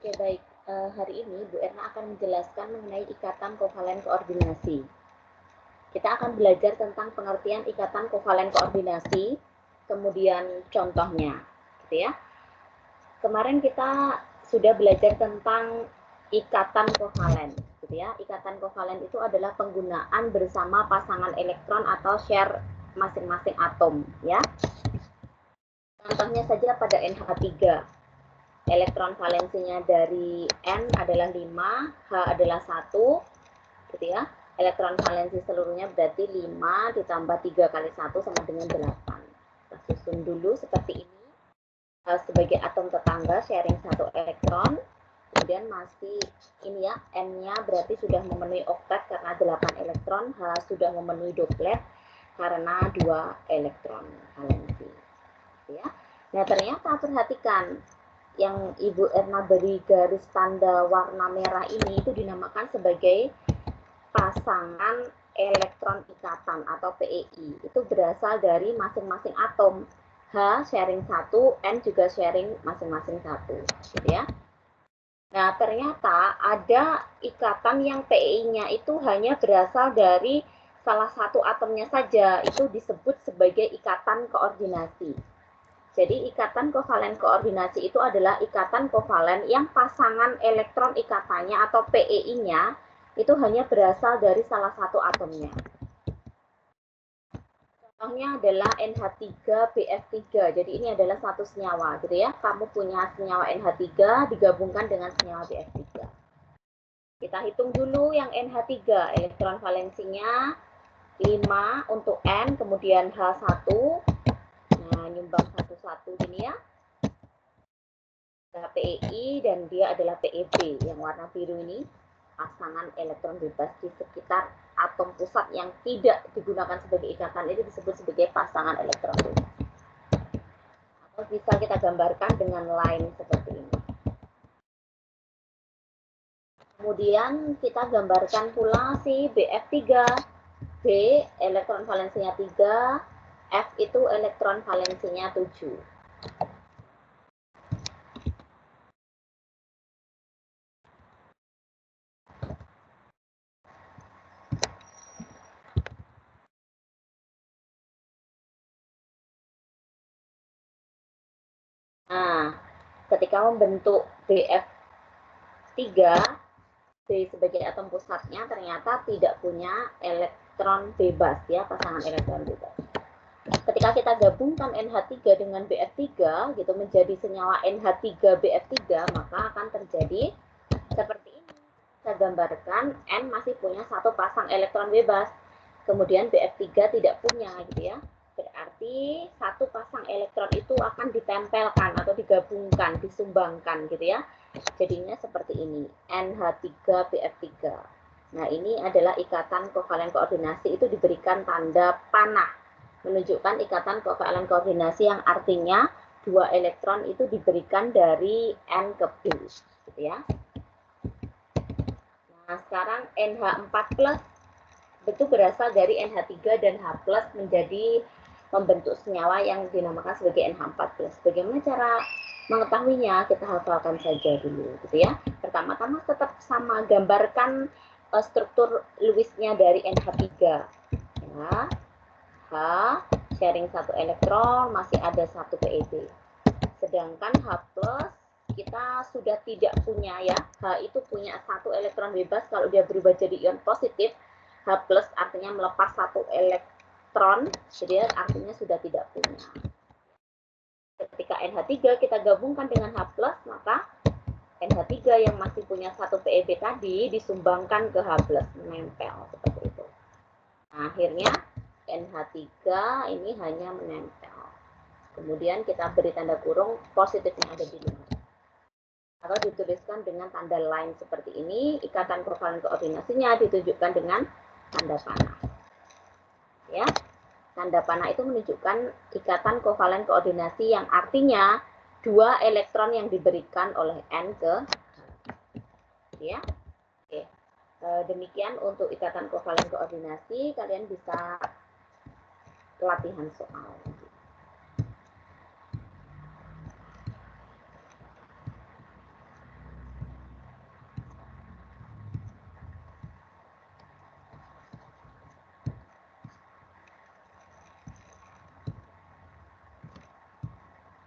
Oke, baik. Hari ini Bu Erna akan menjelaskan mengenai ikatan kovalen koordinasi. Kita akan belajar tentang pengertian ikatan kovalen koordinasi, kemudian contohnya, gitu ya. Kemarin kita sudah belajar tentang ikatan kovalen, gitu ya. Ikatan kovalen itu adalah penggunaan bersama pasangan elektron atau share masing-masing atom, ya. Contohnya saja pada NH3. Elektron valensinya dari N adalah 5, H adalah 1, gitu ya. Elektron valensi seluruhnya berarti 5 ditambah 3 kali 1 sama dengan 8. Kita susun dulu seperti ini. H sebagai atom tetangga sharing 1 elektron. Kemudian masih ini ya, N-nya berarti sudah memenuhi oktet karena 8 elektron. H sudah memenuhi doplet karena 2 elektron valensi. Gitu ya. Nah, ternyata perhatikan, yang Ibu Erna beri garis tanda warna merah ini itu dinamakan sebagai pasangan elektron ikatan atau PEI. Itu berasal dari masing-masing atom. H sharing 1, N juga sharing masing-masing 1, gitu ya. Nah, ternyata ada ikatan yang PEI-nya itu hanya berasal dari salah satu atomnya saja. Itu disebut sebagai ikatan koordinasi. Jadi ikatan kovalen koordinasi itu adalah ikatan kovalen yang pasangan elektron ikatannya atau PEI-nya itu hanya berasal dari salah satu atomnya. Contohnya adalah NH3BF3. Jadi ini adalah satu senyawa, gitu ya. Kamu punya senyawa NH3 digabungkan dengan senyawa BF3. Kita hitung dulu yang NH3, elektron valensinya 5 untuk N, kemudian H1. Nah, nyumbang satu-satu gini ya. PEI dan dia adalah PEB yang warna biru ini, pasangan elektron bebas di sekitar atom pusat yang tidak digunakan sebagai ikatan itu disebut sebagai pasangan elektron bebas. Atau bisa kita gambarkan dengan line seperti ini. Kemudian kita gambarkan pula si BF3. B elektron valensinya 3, F itu elektron valensinya 7. Nah, ketika membentuk BF3, B sebagai atom pusatnya ternyata tidak punya elektron bebas ya, pasangan elektron bebas. Ketika kita gabungkan NH3 dengan BF3 gitu menjadi senyawa NH3BF3, maka akan terjadi seperti ini. Kita gambarkan N masih punya satu pasang elektron bebas, kemudian BF3 tidak punya gitu ya. Berarti satu pasang elektron itu akan ditempelkan atau digabungkan, disumbangkan gitu ya. Jadinya seperti ini, NH3BF3. Nah, ini adalah ikatan kovalen koordinasi, itu diberikan tanda panah, menunjukkan ikatan kovalen koordinasi yang artinya 2 elektron itu diberikan dari N ke B, gitu ya. Nah, sekarang NH4+ itu berasal dari NH3 dan H+ menjadi membentuk senyawa yang dinamakan sebagai NH4+. Bagaimana cara mengetahuinya? Kita hafalkan saja dulu, gitu ya. Pertama-tama tetap sama, gambarkan struktur Lewis-nya dari NH3. Ya. H sharing 1 elektron, masih ada 1 PEB. Sedangkan H+ kita sudah tidak punya ya. H itu punya 1 elektron bebas, kalau dia berubah jadi ion positif, H+ artinya melepas 1 elektron, jadi artinya sudah tidak punya. Ketika NH3 kita gabungkan dengan H+, maka NH3 yang masih punya 1 PEB tadi disumbangkan ke H+, menempel seperti itu. Nah, akhirnya NH3 ini hanya menempel. Kemudian kita beri tanda kurung positifnya ada di luar. Atau dituliskan dengan tanda line seperti ini, ikatan kovalen koordinasinya ditunjukkan dengan tanda panah. Ya, tanda panah itu menunjukkan ikatan kovalen koordinasi yang artinya 2 elektron yang diberikan oleh N ke ya. Oke. Demikian untuk ikatan kovalen koordinasi, kalian bisa latihan soal.